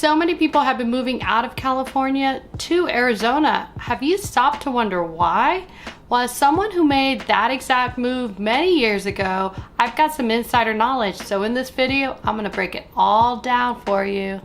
So many people have been moving out of California to Arizona. Have you stopped to wonder why? Well, as someone who made that exact move many years ago, I've got some insider knowledge. So in this video, I'm gonna break it all down for you.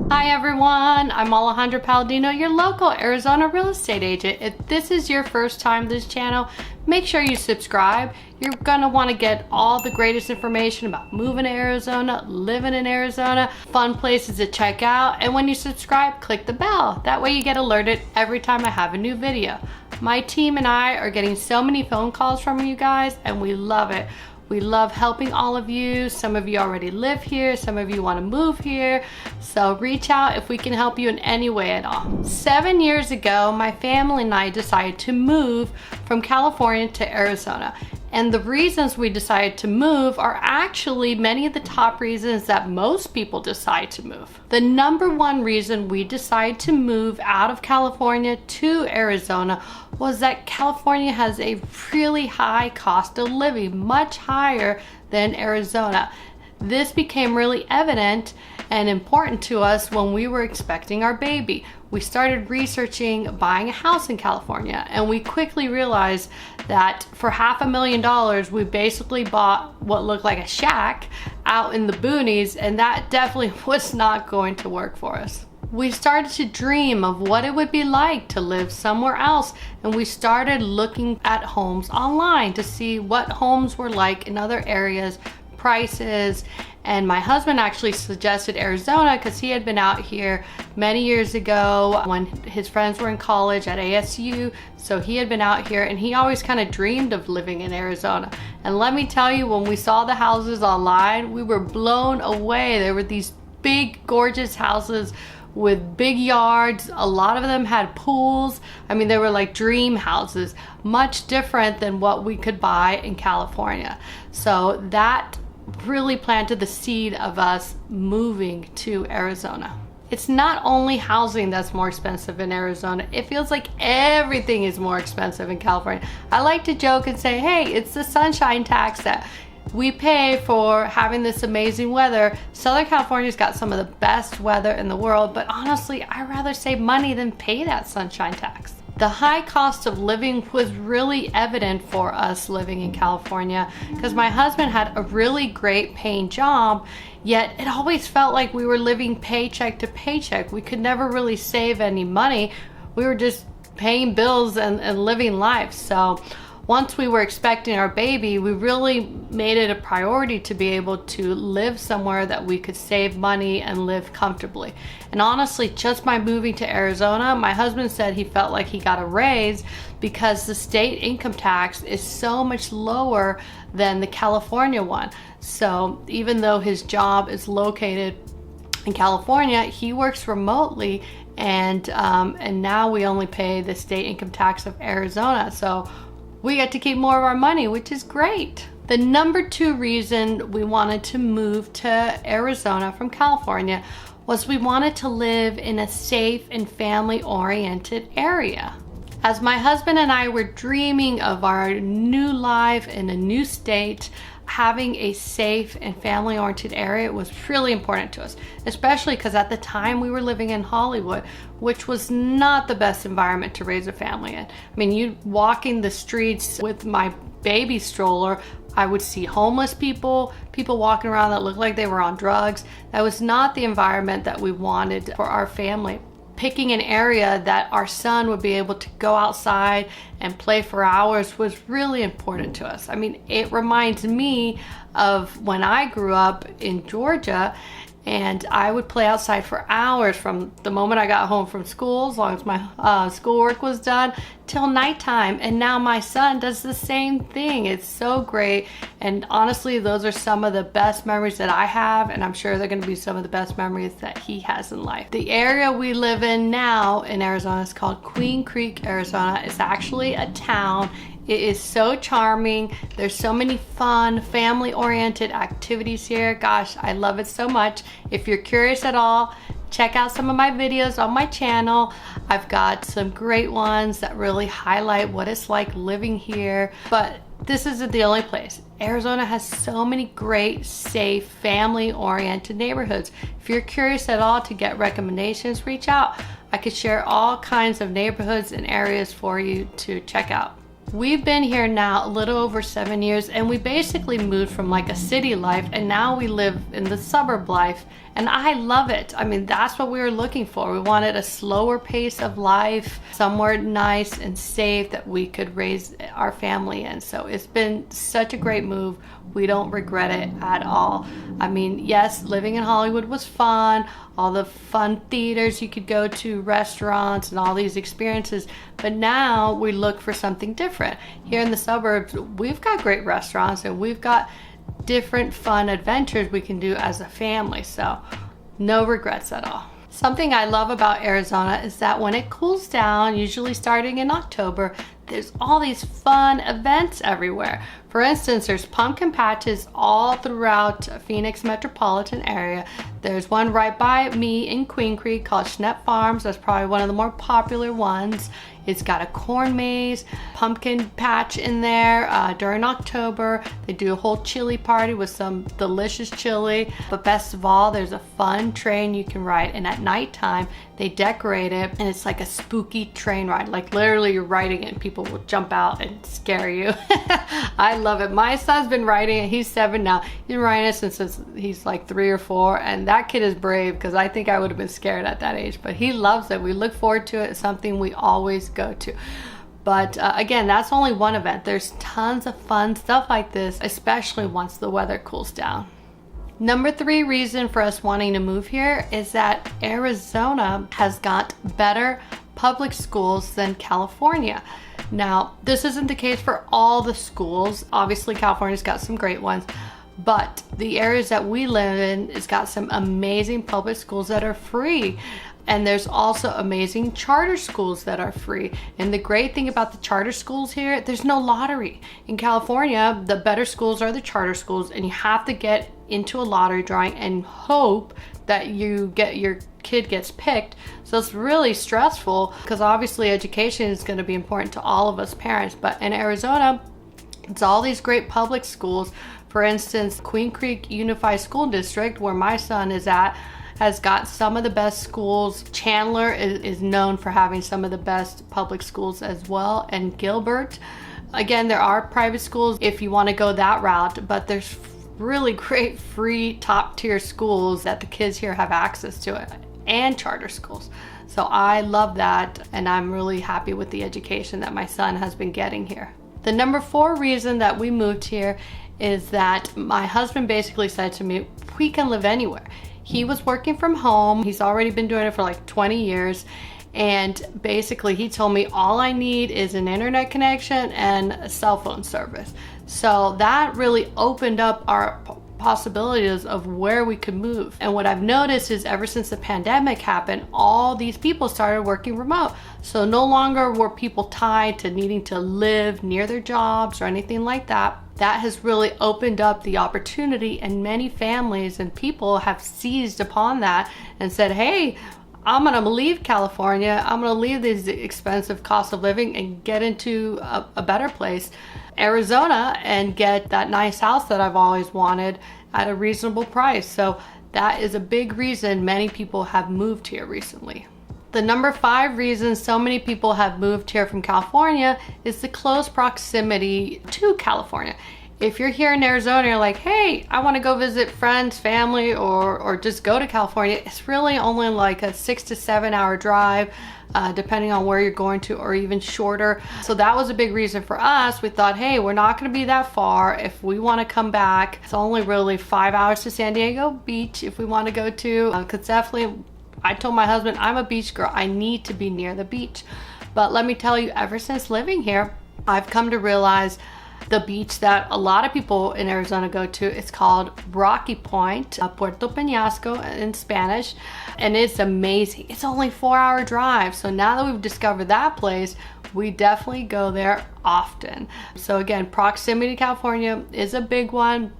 Hi everyone, I'm Alejandra Paladino, your local Arizona real estate agent. If this is your first time to this channel, make sure you subscribe. You're gonna wanna get all the greatest information about moving to Arizona, living in Arizona, fun places to check out, and when you subscribe, click the bell. That way you get alerted every time I have a new video. My team and I are getting so many phone calls from you guys, and we love it. We love helping all of you. Some of you already live here, some of you want to move here. So reach out if we can help you in any way at all. 7 years ago, my family and I decided to move from California to Arizona. And the reasons we decided to move are actually many of the top reasons that most people decide to move. The number one reason we decided to move out of California to Arizona was that California has a really high cost of living, much higher than Arizona. This became really evident and important to us when we were expecting our baby. We started researching buying a house in California, and we quickly realized that for $500,000 we basically bought what looked like a shack out in the boonies, and that definitely was not going to work for us. We started to dream of what it would be like to live somewhere else, and we started looking at homes online to see what homes were like in other areas, prices, and my husband actually suggested Arizona because he had been out here many years ago when his friends were in college at ASU. So he had been out here and he always kind of dreamed of living in Arizona. And let me tell you, when we saw the houses online, we were blown away. There were these big, gorgeous houses with big yards. A lot of them had pools. I mean, they were like dream houses, much different than what we could buy in California. So that really planted the seed of us moving to Arizona. It's not only housing that's more expensive in Arizona. It feels like everything is more expensive in California. I like to joke and say, hey, it's the sunshine tax that we pay for having this amazing weather. Southern California's got some of the best weather in the world, but honestly, I'd rather save money than pay that sunshine tax. The high cost of living was really evident for us living in California because my husband had a really great paying job, yet it always felt like we were living paycheck to paycheck. We could never really save any money. We were just paying bills and living life. So once we were expecting our baby, we really made it a priority to be able to live somewhere that we could save money and live comfortably. And honestly, just by moving to Arizona, my husband said he felt like he got a raise because the state income tax is so much lower than the California one. So even though his job is located in California, he works remotely, and now we only pay the state income tax of Arizona. So we get to keep more of our money, which is great. The number two reason we wanted to move to Arizona from California was we wanted to live in a safe and family-oriented area. As my husband and I were dreaming of our new life in a new state, having a safe and family-oriented area was really important to us, especially because at the time we were living in Hollywood, which was not the best environment to raise a family in. I mean, you walking the streets with my baby stroller, I would see homeless people walking around that looked like they were on drugs. That was not the environment that we wanted for our family. Picking an area that our son would be able to go outside and play for hours was really important to us. I mean, it reminds me of when I grew up in Georgia, and I would play outside for hours from the moment I got home from school, as long as my schoolwork was done, till nighttime. And now my son does the same thing. It's so great. And honestly, those are some of the best memories that I have, and I'm sure they're gonna be some of the best memories that he has in life. The area we live in now in Arizona is called Queen Creek, Arizona. It's actually a town. It is so charming. There's so many fun, family-oriented activities here. Gosh, I love it so much. If you're curious at all, Check out some of my videos on my channel. I've got some great ones that really highlight what it's like living here. But this isn't the only place. Arizona has so many great, safe, family-oriented neighborhoods. If you're curious at all to get recommendations, reach out. I could share all kinds of neighborhoods and areas for you to check out. We've been here now a little over 7 years, and we basically moved from like a city life, and now we live in the suburb life, and I love it. I mean, that's what we were looking for. We wanted a slower pace of life, somewhere nice and safe that we could raise our family in. So it's been such a great move. We don't regret it at all. I mean, yes, living in Hollywood was fun, all the fun theaters you could go to, restaurants, and all these experiences. But now we look for something different. Here in the suburbs, we've got great restaurants and we've got different fun adventures we can do as a family. So no regrets at all. Something I love about Arizona is that when it cools down, usually starting in October, there's all these fun events everywhere. For instance, there's pumpkin patches all throughout Phoenix metropolitan area. There's one right by me in Queen Creek called Schnepp Farms. That's probably one of the more popular ones. It's got a corn maze, pumpkin patch in there during October. They do a whole chili party with some delicious chili. But best of all, there's a fun train you can ride, and at nighttime they decorate it, and it's like a spooky train ride. Like literally you're riding it and people will jump out and scare you. I love it. My son's been riding it. He's 7 now. He's been riding it since he's like 3 or 4, and that kid is brave, because I think I would have been scared at that age, but he loves it. We look forward to it. It's something we always go to. But again, that's only one event. There's tons of fun stuff like this, especially once the weather cools down. Number 3 reason for us wanting to move here is that Arizona has got better public schools than California. Now, this isn't the case for all the schools. Obviously, California's got some great ones, but the areas that we live in has got some amazing public schools that are free. And there's also amazing charter schools that are free. And the great thing about the charter schools here, there's no lottery. In California, the better schools are the charter schools, and you have to get into a lottery drawing and hope that your kid gets picked. So it's really stressful, because obviously education is going to be important to all of us parents. But in Arizona, it's all these great public schools. For instance, Queen Creek Unified School District, where my son is at, has got some of the best schools. Chandler is known for having some of the best public schools as well, and Gilbert. Again, there are private schools if you want to go that route, but there's really great free top tier schools that the kids here have access to, it, and charter schools. So I love that, and I'm really happy with the education that my son has been getting here. The number 4 reason that we moved here is that my husband basically said to me, we can live anywhere. He was working from home. He's already been doing it for like 20 years. And basically he told me all I need is an internet connection and a cell phone service. So that really opened up our possibilities of where we could move. And what I've noticed is ever since the pandemic happened, all these people started working remote. So no longer were people tied to needing to live near their jobs or anything like that. That has really opened up the opportunity, and many families and people have seized upon that and said, hey, I'm gonna leave California, I'm gonna leave these expensive cost of living and get into a better place, Arizona, and get that nice house that I've always wanted at a reasonable price. So that is a big reason many people have moved here recently. The number 5 reason so many people have moved here from California is the close proximity to California. If you're here in Arizona, you're like, hey, I want to go visit friends, family, or just go to California, it's really only like a 6 to 7 hour drive, depending on where you're going to, or even shorter. So that was a big reason for us. We thought, hey, we're not going to be that far. If we want to come back, it's only really 5 hours to San Diego Beach if we want to go to, because definitely, I told my husband, I'm a beach girl. I need to be near the beach. But let me tell you, ever since living here, I've come to realize the beach that a lot of people in Arizona go to, it's called Rocky Point, Puerto Peñasco in Spanish, and it's amazing. It's only a 4-hour drive. So now that we've discovered that place, we definitely go there often. So again, proximity to California is a big one.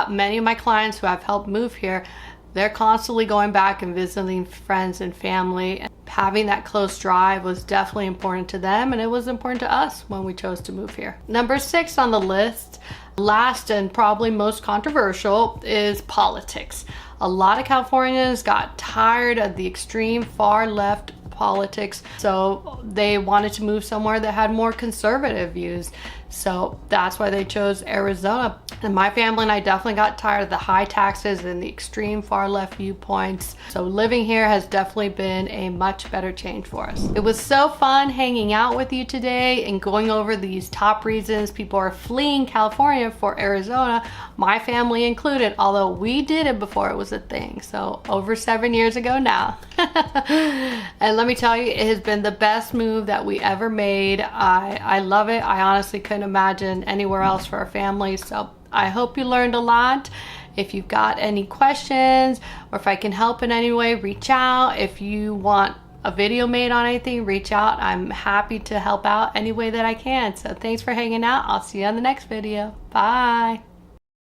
Many of my clients who I've helped move here, they're constantly going back and visiting friends and family. Having that close drive was definitely important to them, and it was important to us when we chose to move here. Number 6 on the list, last and probably most controversial, is politics. A lot of Californians got tired of the extreme far left politics, so they wanted to move somewhere that had more conservative views. So that's why they chose Arizona. And my family and I definitely got tired of the high taxes and the extreme far left viewpoints. So living here has definitely been a much better change for us. It was so fun hanging out with you today and going over these top reasons people are fleeing California for Arizona, my family included, although we did it before it was a thing. So over 7 years ago now. And let me tell you, it has been the best move that we ever made. I love it. I honestly couldn't imagine anywhere else for our family. So I hope you learned a lot. If you've got any questions or if I can help in any way, reach out. If you want a video made on anything, reach out. I'm happy to help out any way that I can. So thanks for hanging out. I'll see you on the next video. Bye.